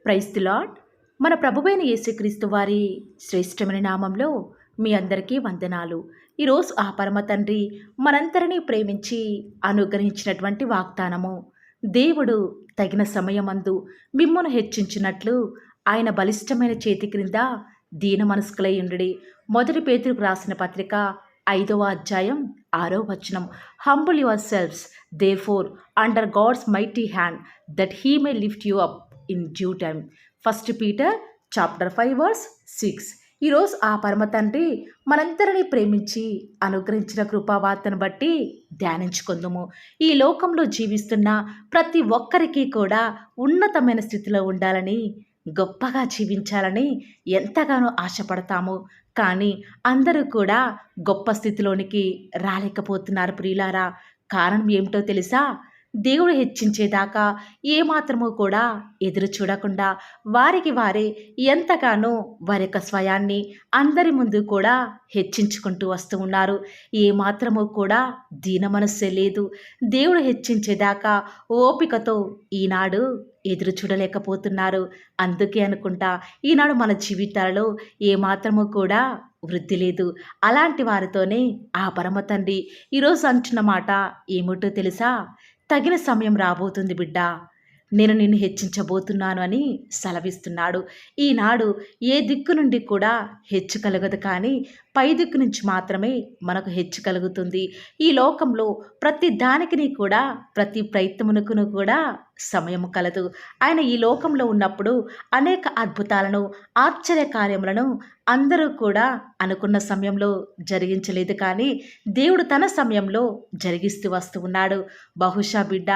Praise the lord. మన ప్రభువైన యేసుక్రీస్తు వారి శ్రేష్టమైన నామంలో మీ అందరికీ వందనాలు. ఈరోజు ఆ పరమ తండ్రి మనందరినీ ప్రేమించి అనుగ్రహించినటువంటి వాగ్దానము, దేవుడు తగిన సమయమందు మిమ్మును హెచ్చించినట్లు ఆయన బలిష్టమైన చేతి క్రింద దీన మనస్కులై ఉండుడి. మొదటి పేతురుకు రాసిన పత్రిక 5వ అధ్యాయం 6వ వచనం. Humble yourselves therefore under God's mighty hand that he may lift you up in due time. 1 Peter chapter 5 verse 6. ఈరోజు ఆ పరమ తండ్రి మనందరినీ ప్రేమించి అనుగ్రహించిన కృపావార్తను బట్టి ధ్యానించుకుందాము. ఈ లోకంలో జీవిస్తున్న ప్రతి ఒక్కరికి కూడా ఉన్నతమైన స్థితిలో ఉండాలని, గొప్పగా జీవించాలని ఎంతగానో ఆశపడతాము. కానీ అందరూ కూడా గొప్ప స్థితిలోనికి రాలేకపోతున్నారు ప్రియులారా. కారణం ఏమిటో తెలుసా? దేవుడు హెచ్చించేదాకా ఏమాత్రము కూడా ఎదురు చూడకుండా వారికి వారే ఎంతగానో వారి యొక్క స్వయాన్ని అందరి ముందు కూడా హెచ్చించుకుంటూ వస్తూ ఉన్నారు. ఏమాత్రము కూడా దీన మనస్సే లేదు. దేవుడు హెచ్చించేదాకా ఓపికతో ఈనాడు ఎదురు చూడలేకపోతున్నారు. అందుకే అనుకుంటా ఈనాడు మన జీవితాలలో ఏమాత్రము కూడా వృద్ధి లేదు. అలాంటి వారితోనే ఆ పరమ తండ్రి ఈరోజు అంటున్న మాట ఏమిటో తెలుసా? తగిన సమయం రాబోతుంది బిడ్డ, నేను నిన్ను హెచ్చించబోతున్నాను అని సెలవిస్తున్నాడు. ఈనాడు ఏ దిక్కు నుండి కూడా హెచ్చు కలగదు, కానీ పై దిక్కు నుంచి మాత్రమే మనకు హెచ్చు కలుగుతుంది. ఈ లోకంలో ప్రతి దానికి కూడా ప్రతి ప్రయత్నమునకును కూడా సమయము కలదు. ఆయన ఈ లోకంలో ఉన్నప్పుడు అనేక అద్భుతాలను, ఆశ్చర్య కార్యములను అందరూ కూడా అనుకున్న సమయంలో జరిగించలేదు, కానీ దేవుడు తన సమయంలో జరిగిస్తూ వస్తూ ఉన్నాడు. బహుశా బిడ్డ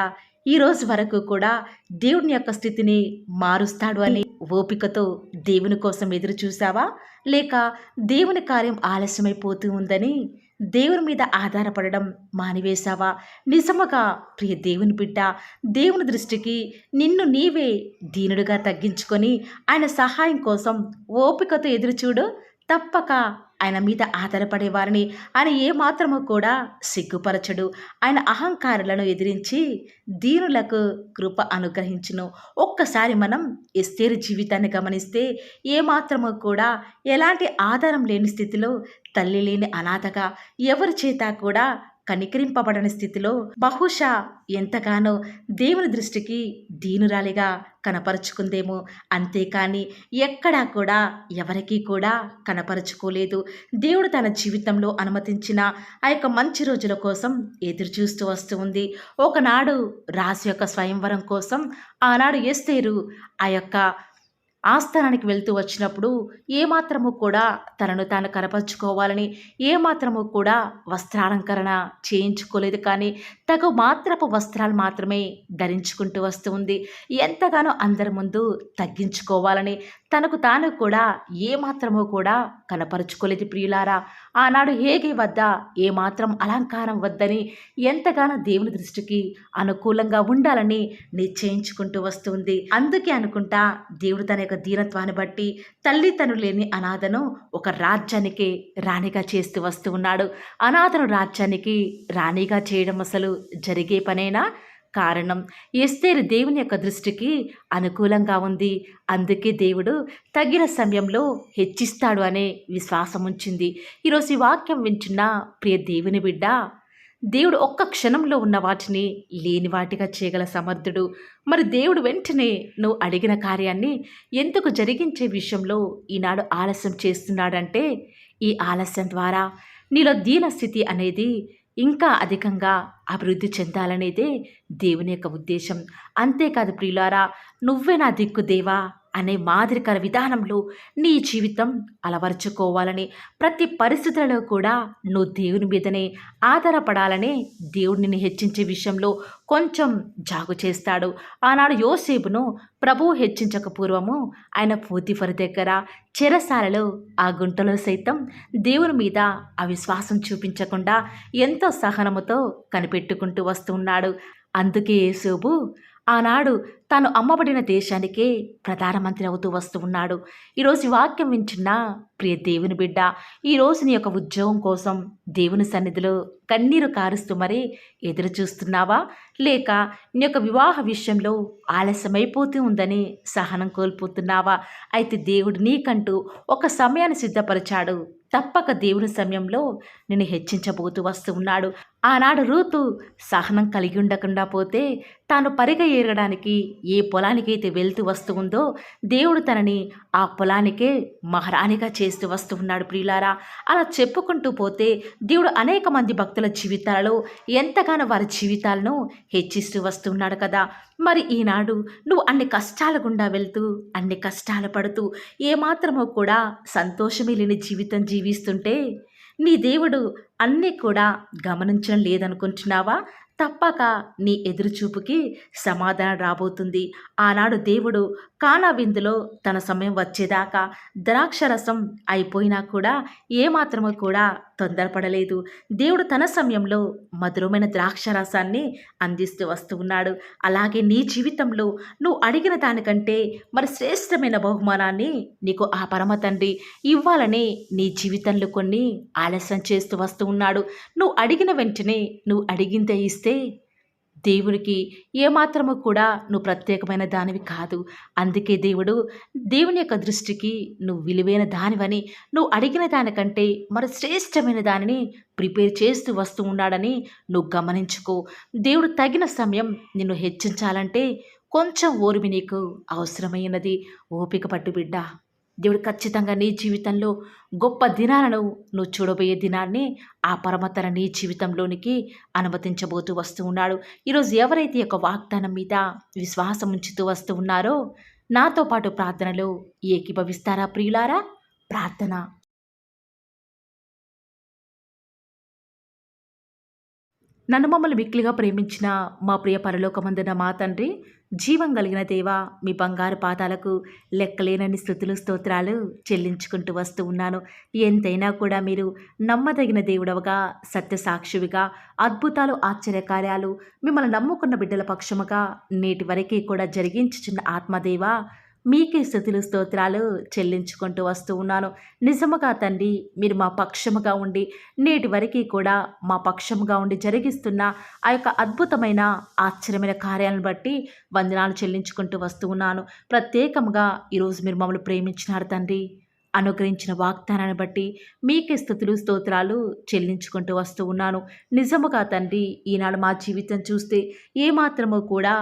ఈ రోజు వరకు కూడా దేవుని యొక్క స్థితిని మారుస్తాడు అని ఓపికతో దేవుని కోసం ఎదురు చూసావా? లేక దేవుని కార్యం ఆలస్యమైపోతూ ఉందని దేవుని మీద ఆధారపడడం మానివేశావా? నిజముగా ప్రియ దేవుని బిడ్డ, దేవుని దృష్టికి నిన్ను నీవే దీనుడుగా తగ్గించుకొని ఆయన సహాయం కోసం ఓపికతో ఎదురుచూడు. తప్పక ఆయన మీద ఆధారపడే వారిని ఆయన ఏమాత్రము కూడా సిగ్గుపరచడు. ఆయన అహంకారులను ఎదిరించి దీనులకు కృప అనుగ్రహించును. ఒక్కసారి మనం ఎస్తేరు జీవితాన్ని గమనిస్తే ఏమాత్రము కూడా ఎలాంటి ఆధారం లేని స్థితిలో, తల్లి లేని అనాథగా, ఎవరి చేత కూడా కనికరింపబడని స్థితిలో బహుశా ఎంతగానో దేవుని దృష్టికి దీనురాలిగా కనపరుచుకుందేమో. అంతేకాని ఎక్కడా కూడా ఎవరికీ కూడా కనపరుచుకోలేదు. దేవుడు తన జీవితంలో అనుమతించిన ఆ యొక్క మంచి రోజుల కోసం ఎదురు చూస్తూ వస్తూ ఉంది. ఒకనాడు రాజు యొక్క స్వయంవరం కోసం ఆనాడు ఎస్తేరు ఆ యొక్క ఆస్థానానికి వెళ్తూ వచ్చినప్పుడు ఏమాత్రము కూడా తనను తాను కనపరుచుకోవాలని ఏమాత్రము కూడా వస్త్రాలంకరణ చేయించుకోలేదు, కానీ తగు మాత్రపు వస్త్రాలు మాత్రమే ధరించుకుంటూ వస్తూ ఉంది. ఎంతగానో అందరి ముందు తగ్గించుకోవాలని తనకు తాను కూడా ఏమాత్రము కూడా కనపరుచుకోలేదు ప్రియులారా. ఆనాడు హేగే వద్ద ఏమాత్రం అలంకారం వద్దని ఎంతగానో దేవుని దృష్టికి అనుకూలంగా ఉండాలని నిశ్చయించుకుంటూ వస్తుంది. అందుకే అనుకుంటా దేవుడు తన యొక్క దీనత్వాన్ని బట్టి తల్లిదండ్రులు లేని అనాథను ఒక రాజ్యానికి రాణిగా చేస్తూ వస్తూ ఉన్నాడు. అనాథను రాజ్యానికి రాణిగా చేయడం అసలు జరిగే పనేనా? కారణం ఎస్తేరు దేవుని యొక్క దృష్టికి అనుకూలంగా ఉంది. అందుకే దేవుడు తగిన సమయంలో హెచ్చిస్తాడు అనే విశ్వాసం ఉంచింది. ఈరోజు ఈ వాక్యం వింటున్న ప్రియ దేవుని బిడ్డ, దేవుడు ఒక్క క్షణంలో ఉన్న వాటిని లేని వాటిగా చేయగల సమర్థుడు. మరి దేవుడు వెంటనే నువ్వు అడిగిన కార్యాన్ని ఎందుకు జరిగించే విషయంలో ఈనాడు ఆలస్యం చేస్తున్నాడంటే, ఈ ఆలస్యం ద్వారా నీలో దీనస్థితి అనేది ఇంకా అధికంగా అభివృద్ధి చెందాలనేదే దేవుని యొక్క ఉద్దేశం. అంతేకాదు ప్రియులారా, నువ్వే నా దిక్కు దేవా అనే మాదిరికర విధానంలో నీ జీవితం అలవరుచుకోవాలని, ప్రతి పరిస్థితులలో కూడా నువ్వు దేవుని మీదనే ఆధారపడాలని దేవుడిని హెచ్చించే విషయంలో కొంచెం జాగు చేస్తాడు. ఆనాడు యోసేపును ప్రభువు హెచ్చించక పూర్వము ఆయన పోతీఫరు దగ్గర చెరసాలలో ఆ గుంటలో సైతం దేవుని మీద అవిశ్వాసం చూపించకుండా ఎంతో సహనముతో కనిపెట్టుకుంటూ వస్తున్నాడు. అందుకే యోసేపు ఆనాడు తాను అమ్మబడిన దేశానికే ప్రధానమంత్రి అవుతూ వస్తూ ఉన్నాడు. ఈరోజు ఈ వాక్యం వింటున్న ప్రియ దేవుని బిడ్డ, ఈరోజు నీ యొక్క ఉద్యోగం కోసం దేవుని సన్నిధిలో కన్నీరు కారుస్తూ మరీ ఎదురు చూస్తున్నావా? లేక నీ యొక్క వివాహ విషయంలో ఆలస్యమైపోతూ ఉందని సహనం కోల్పోతున్నావా? అయితే దేవుడు నీకంటూ ఒక సమయాన్ని సిద్ధపరిచాడు. తప్పక దేవుని సమయంలో నిన్ను హెచ్చించబోతూ వస్తూ ఉన్నాడు. ఆనాడు రూతు సహనం కలిగి ఉండకుండా పోతే తాను పరిగ ఏరడానికి ఏ పొలానికైతే వెళ్తూ వస్తూ ఉందో దేవుడు తనని ఆ పొలానికే మహారాణిగా చేస్తూ వస్తూ ఉన్నాడు ప్రియులారా. అలా చెప్పుకుంటూ పోతే దేవుడు అనేక మంది భక్తుల జీవితాలలో ఎంతగానో వారి జీవితాలను హెచ్చిస్తూ వస్తున్నాడు కదా. మరి ఈనాడు నువ్వు అన్ని కష్టాల గుండా వెళ్తూ అన్ని కష్టాలు పడుతూ ఏమాత్రమో కూడా సంతోషమే లేని జీవితం జీవిస్తుంటే నీ దేవుడు అన్నీ కూడా గమనించడం లేదనుకుంటున్నావా? తప్పక నీ ఎదురుచూపుకి సమాధానం రాబోతుంది. ఆనాడు దేవుడు కానా విందులో తన సమయం వచ్చేదాకా ద్రాక్షరసం అయిపోయినా కూడా ఏమాత్రము కూడా తొందరపడలేదు. దేవుడు తన సమయంలో మధురమైన ద్రాక్షరసాన్ని అందిస్తూ వస్తూ ఉన్నాడు. అలాగే నీ జీవితంలో నువ్వు అడిగిన దానికంటే మరి శ్రేష్టమైన బహుమానాన్ని నీకు ఆ పరమ తండ్రి ఇవ్వాలని నీ జీవితంలో కొన్ని ఆలస్యం చేస్తూ వస్తూ ఉన్నాడు. నువ్వు అడిగిన వెంటనే నువ్వు అడిగిందే ఇస్తే దేవునికి ఏమాత్రము కూడా నువ్వు ప్రత్యేకమైన దానివి కాదు. అందుకే దేవుని యొక్క దృష్టికి నువ్వు విలువైన దానివని, నువ్వు అడిగిన దానికంటే మరి శ్రేష్టమైన దానిని ప్రిపేర్ చేస్తూ వస్తూ ఉన్నాడని నువ్వు గమనించుకో. దేవుడు తగిన సమయం నిన్ను హెచ్చించాలంటే కొంచెం ఓర్మి నీకు అవసరమైనది. ఓపిక పట్టు బిడ్డ. దేవుడు ఖచ్చితంగా నీ జీవితంలో గొప్ప దినాలను నువ్వు చూడబోయే దినాన్ని ఆ పరమతన నీ జీవితంలోనికి అనుమతించబోతూ వస్తూ ఉన్నాడు. ఈరోజు ఎవరైతే ఈ యొక్క వాగ్దానం మీద విశ్వాసం ఉంచుతూ వస్తూ ఉన్నారో నాతో పాటు ప్రార్థనలో ఏకీభవిస్తారా ప్రియులారా? ప్రార్థన. నన్ను మమ్మల్ని మిక్కిలిగా ప్రేమించిన మా ప్రియ పరలోకమందున మా తండ్రి, జీవం కలిగిన దేవా, మీ బంగారు పాదాలకు లెక్కలేనన్ని స్తుతులు స్తోత్రాలు చెల్లించుకుంటూ వస్తూ ఉన్నాను. ఎంతైనా కూడా మీరు నమ్మదగిన దేవుడవగా, సత్యసాక్షివిగా, అద్భుతాలు ఆశ్చర్యకార్యాలు మిమ్మల్ని నమ్ముకున్న బిడ్డల పక్షముగా నేటి వరకే కూడా జరిగించుచున్న ఆత్మదేవా, మీకే స్తుతులు స్తోత్రాలు చెల్లించుకుంటూ వస్తూ ఉన్నాను. నిజముగా తండ్రి, మీరు మా పక్షముగా ఉండి నేటి వరకు కూడా మా పక్షముగా ఉండి జరిగిస్తున్న ఆ యొక్క అద్భుతమైన ఆశ్చర్యమైన కార్యాలను బట్టి వందనాలు చెల్లించుకుంటూ వస్తూ ఉన్నాను. ప్రత్యేకంగా ఈరోజు మీరు మమ్మల్ని ప్రేమించినారు తండ్రి. అనుగ్రహించిన వాగ్దానాన్ని బట్టి మీకే స్తుతులు స్తోత్రాలు చెల్లించుకుంటూ వస్తూ ఉన్నాను. నిజముగా తండ్రి, ఈనాడు మా జీవితం చూస్తే ఏమాత్రము కూడా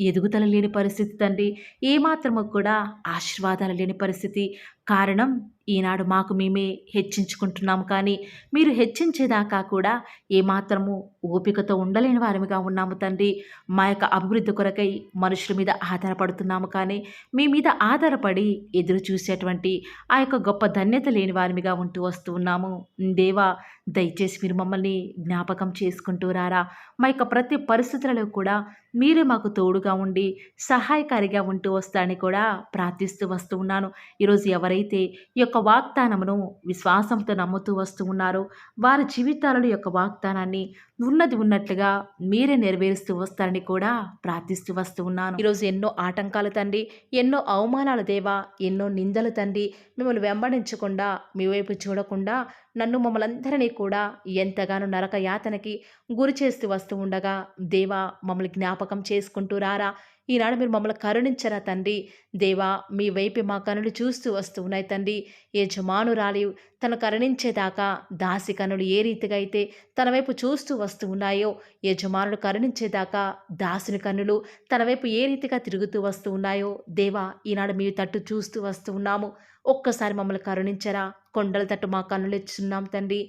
ఎదుగుదల లేని పరిస్థితి తండ్రి, ఏమాత్రము కూడా ఆశీర్వాదాలు లేని పరిస్థితి. కారణం ఈనాడు మాకు మేమే హెచ్చించుకుంటున్నాము, కానీ మీరు హెచ్చించేదాకా కూడా ఏమాత్రము ఓపికతో ఉండలేని వారిగా ఉన్నాము తండ్రి. మా యొక్క అభివృద్ధి కొరకై మనుషుల మీద ఆధారపడుతున్నాము, కానీ మీ మీద ఆధారపడి ఎదురు చూసేటువంటి ఆ యొక్క గొప్ప ధన్యత లేని వారిగా ఉంటూ వస్తూ ఉన్నాము. దేవా, దయచేసి మీరు మమ్మల్ని జ్ఞాపకం చేసుకుంటూ రారా. మా యొక్క ప్రతి పరిస్థితులలో కూడా మీరే మాకు తోడుగా ఉండి సహాయకారిగా ఉంటూ వస్తారని కూడా ప్రార్థిస్తూ వస్తూ ఉన్నాను. ఈరోజు ఎవరైతే ఈ యొక్క వాగ్దానమును విశ్వాసంతో నమ్ముతూ వస్తూ ఉన్నారో వారి జీవితాలలో యొక్క వాగ్దానాన్ని ఉన్నది ఉన్నట్లుగా మీరే నెరవేరుస్తూ వస్తారని కూడా ప్రార్థిస్తూ వస్తూ ఉన్నాను. ఈరోజు ఎన్నో ఆటంకాలు తండ్రి, ఎన్నో అవమానాలు దేవా, ఎన్నో నిందలు తండ్రి, మిమ్మల్ని వెంబడించకుండా మీ వైపు చూడకుండా నన్ను మమ్మల్ందరినీ కూడా ఎంతగానో నరక యాతనకి గురి చేస్తూ వస్తూ ఉండగా దేవా, మమ్మల్ని జ్ఞాపకం చేసుకుంటూ రారా. ఈనాడు మీరు మమ్మల్ని కరుణించరా తండ్రి. దేవా, మీ వైపు మా కనులు చూస్తూ వస్తూ ఉన్నాయి తండ్రి. యజమానురాలి తను కరుణించేదాకా దాసి కనులు ఏ రీతిగా అయితే తన వైపు చూస్తూ వస్తూ ఉన్నాయో, యజమానుడు కరుణించేదాకా దాసుని కన్నులు తన వైపు ఏ రీతిగా తిరుగుతూ వస్తూ ఉన్నాయో దేవా, ఈనాడు మీ తట్టు చూస్తూ వస్తూ ఉన్నాము. ఒక్కసారి మమ్మల్ని కరుణించరా. కొండల తట్టు మా కన్నులు ఇచ్చున్నాం తండ్రి.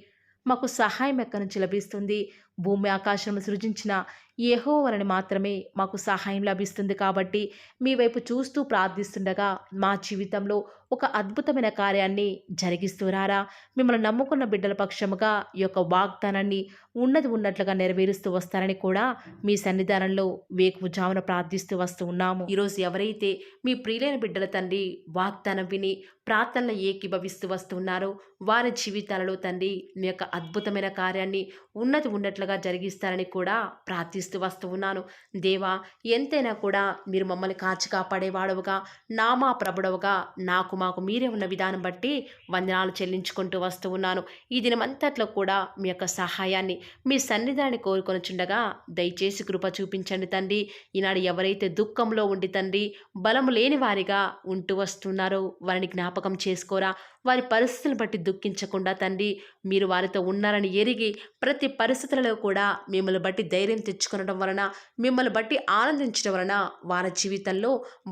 మాకు సహాయం ఎక్కడి నుంచి లభిస్తుంది? భూమి ఆకాశం సృజించిన యెహోవాని మాత్రమే మాకు సహాయం లభిస్తుంది. కాబట్టి మీ వైపు చూస్తూ ప్రార్థిస్తుండగా మా జీవితంలో ఒక అద్భుతమైన కార్యాన్ని జరిగిస్తూ రారా. మిమ్మల్ని నమ్ముకున్న బిడ్డల పక్షముగా ఈ యొక్క వాగ్దానాన్ని ఉన్నది ఉన్నట్లుగా నెరవేరుస్తూ వస్తారని కూడా మీ సన్నిధానంలో వేకువజామున ప్రార్థిస్తూ వస్తూ ఉన్నాము. ఈరోజు ఎవరైతే మీ ప్రియులైన బిడ్డల తండ్రి వాగ్దానం విని ప్రార్థనలో ఏకీభవిస్తూ వస్తున్నారో వారి జీవితాలలో తండ్రి మీ యొక్క అద్భుతమైన కార్యాన్ని ఉన్నది ఉన్నట్లుగా జరిగిస్తారని కూడా ప్రార్థిస్తూ ప్రార్థిస్తూ వస్తూ ఉన్నాను. దేవా, ఎంతైనా కూడా మీరు మమ్మల్ని కాచి కాపాడేవాడవుగా, నామా ప్రభుడవుగా మాకు మీరే ఉన్న విధానం బట్టి వందనాలు చెల్లించుకుంటూ వస్తూ ఉన్నాను. ఈ దినమంతట్లో కూడా మీ యొక్క సహాయాన్ని, మీ సన్నిధాన్ని కోరుకొనుచుండగా దయచేసి కృప చూపించండి తండ్రి. ఈనాడు ఎవరైతే దుఃఖంలో ఉండి తండ్రి బలము లేని వారిగా ఉంటూ వస్తున్నారో వారిని జ్ఞాపకం చేసుకోరా. వారి పరిస్థితులను బట్టి దుఃఖించకుండా తండ్రి, మీరు వారితో ఉన్నారని ఎరిగి ప్రతి పరిస్థితులలో కూడా మిమ్మల్ని బట్టి ధైర్యం తెచ్చుకొనడం వలన, మిమ్మల్ని బట్టి ఆనందించడం వలన వారి జీవితంలో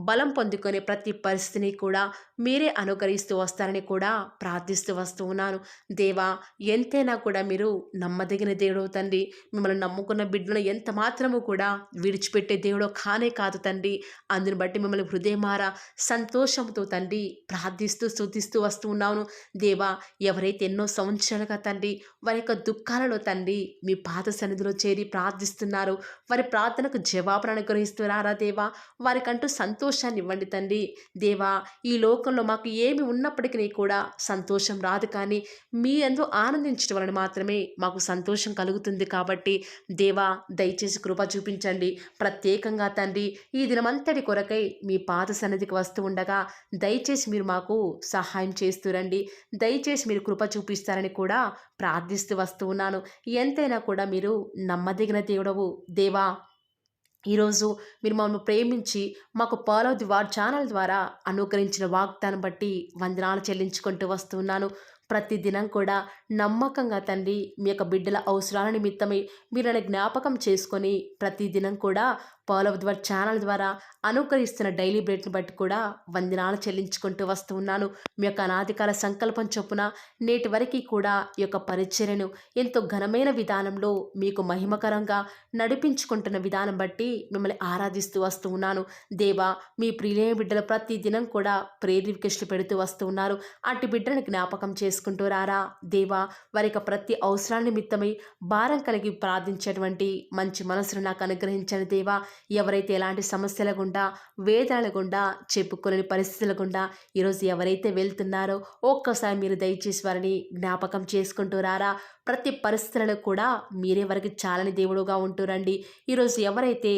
బలం పొందుకునే ప్రతి పరిస్థితిని కూడా మీరే అనుకరిస్తూ వస్తారని కూడా ప్రార్థిస్తూ వస్తూ ఉన్నాను. దేవా, ఎంతైనా కూడా మీరు నమ్మదగిన దేవుడు తండ్రి. మిమ్మల్ని నమ్ముకున్న బిడ్డలను ఎంత మాత్రము కూడా విడిచిపెట్టే దేవుడో కానే కాదు తండ్రి. అందుని బట్టి మిమ్మల్ని హృదయమారా సంతోషంతో తండ్రి ప్రార్థిస్తూ స్తుతిస్తూ వస్తూ ఉన్నాను. దేవా, ఎవరైతే ఎన్నో సంవత్సరాలుగా తండ్రి వారి యొక్క దుఃఖాలలో తండ్రి మీ పాద సన్నిధిలో చేరి ప్రార్థిస్తున్నారు, వారి ప్రార్థనకు జవాబును అనుగ్రహిస్తున్నారా దేవా. వారికంటూ సంతోషాన్ని ఇవ్వండి తండ్రి. దేవా, ఈ లోకంలో మాకు ఏమి ఉన్నప్పటికీ కూడా సంతోషం రాదు, కానీ మీ యందు ఆనందించడం వలన మాత్రమే మాకు సంతోషం కలుగుతుంది. కాబట్టి దేవా, దయచేసి కృప చూపించండి. ప్రత్యేకంగా తండ్రి ఈ దినమంతటి కొరకై మీ పాద సన్నిధికి వస్తూ ఉండగా దయచేసి మీరు మాకు సహాయం చేస్తురండి. దయచేసి మీరు కృప చూపిస్తారని కూడా ప్రార్థిస్తూ వస్తూ ఉన్నాను. ఎంతైనా కూడా మీరు నమ్మదగిన దేవుడవు దేవా. ఈరోజు మీరు మమ్మల్ని ప్రేమించి మాకు ఫాలో ది వార్ ఛానల్ ద్వారా అనుగ్రహించిన వాగ్దానం బట్టి వందనాలు చెల్లించుకుంటూ వస్తున్నాను. ప్రతి దినం కూడా నమ్మకంగా తండ్రి మీ యొక్క బిడ్డల అవసరాల నిమిత్తమై మీరు నన్ను జ్ఞాపకం చేసుకొని ప్రతి దినం కూడా ఫాలో ది వార్ ఛానల్ ద్వారా అనుకరిస్తున్న డైలీ బ్రెడ్ని బట్టి కూడా వందనాలు చెల్లించుకుంటూ వస్తూ ఉన్నాను. మీ యొక్క అనాదికాల సంకల్పం చొప్పున నేటి వరకు కూడా ఈ యొక్క పరిచర్యను ఎంతో ఘనమైన విధానంలో మీకు మహిమకరంగా నడిపించుకుంటున్న విధానం బట్టి మిమ్మల్ని ఆరాధిస్తూ వస్తూ ఉన్నాను. దేవా, మీ ప్రియులైన బిడ్డలు ప్రతి దినం కూడా ప్రేయర్ రిక్వెస్ట్లు పెడుతూ వస్తూ ఉన్నారు. అట్టి బిడ్డలను జ్ఞాపకం చేసుకుంటూ రారా దేవా. వారి యొక్క ప్రతి అవసరాల నిమిత్తమై భారం కలిగి ప్రార్థించేటువంటి మంచి మనసును నాకు అనుగ్రహించండి దేవా. ఎవరైతే ఎలాంటి సమస్యల గుండా, వేదనల గుండా, చెప్పుకోలేని పరిస్థితుల గుండా ఈరోజు ఎవరైతే వెళ్తున్నారో ఒక్కసారి మీరు దయచేసి వారిని జ్ఞాపకం చేసుకుంటూ రారా. ప్రతి పరిస్థితులలో కూడా మీరే వారికి చాలని దేవుడుగా ఉంటూరండి. ఈరోజు ఎవరైతే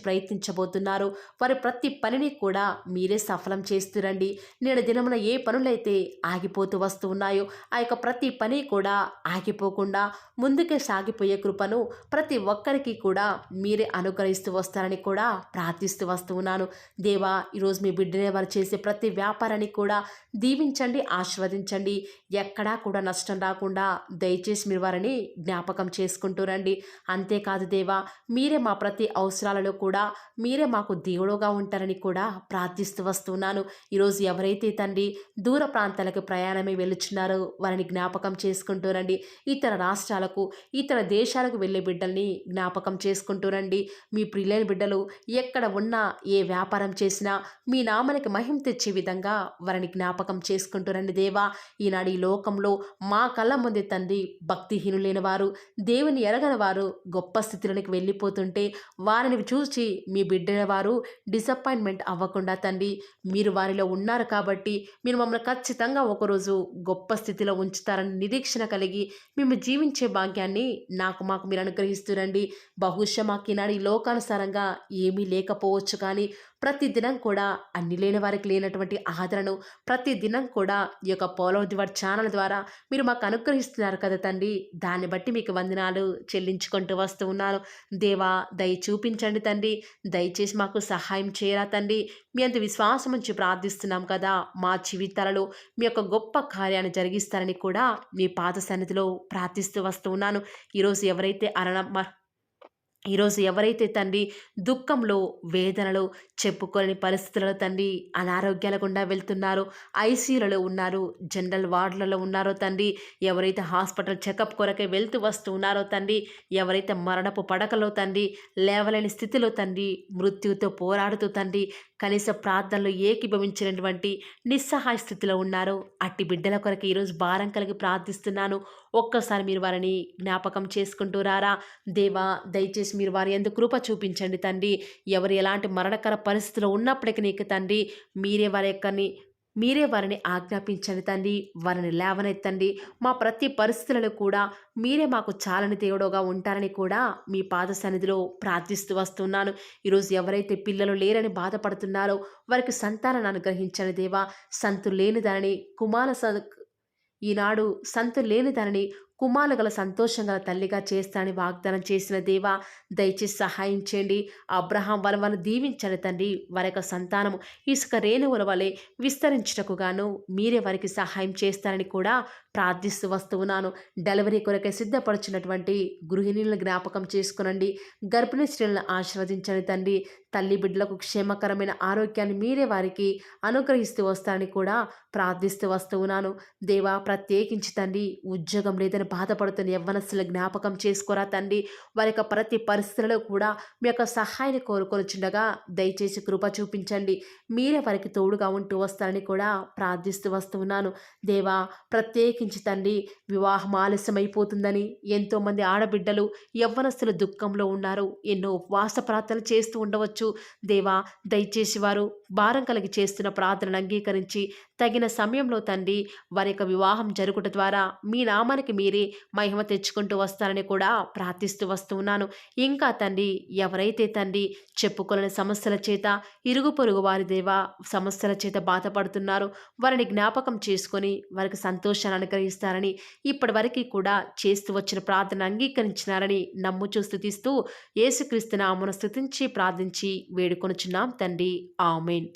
ప్రయత్నించబోతున్నారో వారి ప్రతి పనిని కూడా మీరే సఫలం చేస్తురండి. నేడు దినమున ఏ పనులైతే ఆగిపోతూ వస్తూ ఉన్నాయో ఆ యొక్క ప్రతి పని కూడా ఆగిపోకుండా ముందుకే సాగిపోయే కృపను ప్రతి ఒక్కరికి కూడా మీరే అనుగ్రహిస్తూ వస్తారని కూడా ప్రార్థిస్తూ వస్తూ ఉన్నాను. దేవా, ఈరోజు మీ బిడ్డనే వారు చేసే ప్రతి వ్యాపారాన్ని కూడా దీవించండి, ఆశీర్వదించండి. ఎక్కడా కూడా నష్టం రాకుండా దయచేసి మీరు వారిని జ్ఞాపకం చేసుకుంటూ రండి. అంతేకాదు దేవా, మీరే మా ప్రతి అవసరాలలో కూడా మీరే మాకు దేవుడుగా ఉంటారని కూడా ప్రార్థిస్తూ వస్తున్నాను. ఈరోజు ఎవరైతే తండ్రి దూర ప్రాంతాలకు ప్రయాణమై వెళుచున్నారో వారిని జ్ఞాపకం చేసుకుంటూ రండి. ఇతర రాష్ట్రాలకు, ఇతర దేశాలకు వెళ్ళే బిడ్డల్ని జ్ఞాపకం చేసుకుంటూ రండి. మీ ప్రియులైన బిడ్డలు ఎక్కడ ఉన్నా, ఏ వ్యాపారం చేసినా మీ నామానికి మహిమ తెచ్చే విధంగా వారిని జ్ఞాపకం చేసుకుంటూ రండి దేవా. ఈనాడు ఈ లోకంలో మా కళ్ళ ముందే తండ్రి భక్తిహీనులైన వారు, దేవుని ఎరగని వారు గొప్ప స్థితిలోనికి వెళ్ళిపోతుంటే వారిని చూసి మీ బిడ్డల వారు డిసప్పాయింట్మెంట్ అవ్వకుండా తండ్రి మీరు వారిలో ఉన్నారు కాబట్టి మీరు మమ్మల్ని ఖచ్చితంగా ఒకరోజు గొప్ప స్థితిలో ఉంచుతారని నిరీక్షణ కలిగి మేము జీవించే భాగ్యాన్ని మాకు మీరు అనుగ్రహిస్తురండి. బహుశా మాకు ఈనాడు ఈ లోకానుసారంగా ఏమీ లేకపోవచ్చు, కానీ ప్రతి దినం కూడా అన్ని లేని వారికి లేనటువంటి ఆదరణను ప్రతి దినం కూడా ఈ యొక్క ఫాలో ది వార్ ఛానల్ ద్వారా మీరు మాకు అనుగ్రహిస్తున్నారు కదా తండ్రి. దాన్ని బట్టి మీకు వందనాలు చెల్లించుకుంటూ వస్తూ ఉన్నాను. దేవా, దయ చూపించండి తండ్రి. దయచేసి మాకు సహాయం చేయరా తండ్రి. మీ అంత విశ్వాసం ఉంచి ప్రార్థిస్తున్నాం కదా. మా జీవితాలలో మీ యొక్క గొప్ప కార్యాన్ని జరిగిస్తారని కూడా మీ పాద సన్నిధిలో ప్రార్థిస్తూ వస్తూ ఉన్నాను. ఈరోజు ఎవరైతే తండ్రి దుఃఖంలో, వేదనలో, చెప్పుకోలేని పరిస్థితులలో తండ్రి అనారోగ్యాల గుండా వెళ్తున్నారో, ఐసీయూలలో ఉన్నారు, జనరల్ వార్డులలో ఉన్నారో తండ్రి, ఎవరైతే హాస్పిటల్ చెకప్ కొరకే వెళ్తూ వస్తూ ఉన్నారో తండ్రి, ఎవరైతే మరణపు పడకలో తండ్రి లేవలేని స్థితిలో తండ్రి మృత్యువుతో పోరాడుతూ తండ్రి కనీస ప్రార్థనలు ఏకీభవించినటువంటి నిస్సహాయ స్థితిలో ఉన్నారో అట్టి బిడ్డల కొరకు ఈరోజు భారం కలిగి ప్రార్థిస్తున్నాను. ఒక్కసారి మీరు వారిని జ్ఞాపకం చేసుకుంటూ రారా దేవా. దయచేసి మీరు వారి యందు కృప చూపించండి తండ్రి. ఎవరు ఎలాంటి మరణకర పరిస్థితిలో ఉన్నప్పటికీ నీకు తండ్రి మీరే వారి యొక్కని మీరే వారిని ఆజ్ఞాపించండి తండ్రి. వారిని లేవనెత్తండి. మా ప్రతి పరిస్థితులలో కూడా మీరే మాకు చాలని దేవుడుగా ఉంటారని కూడా మీ పాద సన్నిధిలో ప్రార్థిస్తూ వస్తున్నాను. ఈరోజు ఎవరైతే పిల్లలు లేరని బాధపడుతున్నారో వారికి సంతానాన్ని అనుగ్రహించండి దేవా. సంతు లేని దానిని ఈనాడు సంతు లేని దానిని కుమారులు గల సంతోషం గల తల్లిగా చేస్తానని వాగ్దానం చేసిన దేవా, దయచేసి సహాయం చేయండి. అబ్రహాం వలవను దీవించండి తండ్రి. వారి యొక్క సంతానము ఇసుక రేణువుల వలె విస్తరించుటకు గాను మీరే వారికి సహాయం చేస్తారని కూడా ప్రార్థిస్తూ వస్తూ ఉన్నాను. డెలివరీ కొరకై సిద్ధపడుచున్నటువంటి గృహిణులను జ్ఞాపకం చేసుకునండి. గర్భిణీ స్త్రీలను ఆశీర్వదించండి తండ్రి. తల్లి బిడ్డలకు క్షేమకరమైన ఆరోగ్యాన్ని మీరే వారికి అనుగ్రహిస్తూ వస్తారని కూడా ప్రార్థిస్తూ వస్తూ ఉన్నాను. దేవా, ప్రత్యేకించి తండ్రి ఉద్యోగం లేదని బాధపడుతున్న యవ్వనస్తుల జ్ఞాపకం చేసుకోరా తండ్రి. వారి యొక్క ప్రతి పరిస్థితులలో కూడా మీ యొక్క సహాయాన్ని కోరుకొనిచుండగా దయచేసి కృప చూపించండి. మీరే వారికి తోడుగా ఉంటూ వస్తారని కూడా ప్రార్థిస్తూ వస్తూ ఉన్నాను. దేవా, ప్రత్యేకించి తండ్రి వివాహం ఆలస్యమైపోతుందని ఎంతోమంది ఆడబిడ్డలు యవ్వనస్తులు దుఃఖంలో ఉన్నారు. ఎన్నో ఉపవాస ప్రార్థనలు చేస్తూ ఉండవచ్చు. దేవా, దయచేసి వారు భారం కలిగి చేస్తున్న ప్రార్థనను అంగీకరించి తగిన సమయంలో తండ్రి వారి యొక్క వివాహం జరుగుట ద్వారా మీ నామానికి మీరే మహిమ తెచ్చుకుంటూ వస్తారని కూడా ప్రార్థిస్తూ వస్తూ ఉన్నాను. ఇంకా తండ్రి ఎవరైతే తండ్రి చెప్పుకోలేని సమస్యల చేత ఇరుగు పొరుగు వారి దేవా సమస్యల చేత బాధపడుతున్నారో వారిని జ్ఞాపకం చేసుకొని వారికి సంతోషాన్ని అనుగ్రహిస్తారని ఇప్పటి వరకు కూడా చేస్తూ వచ్చిన ప్రార్థన అంగీకరించినారని నమ్ముచూ స్తుతిస్తూ యేసుక్రీస్తు నామమున స్తుతించి ప్రార్థించి వేడుకొనుచున్నాం తండ్రి. ఆమేన్.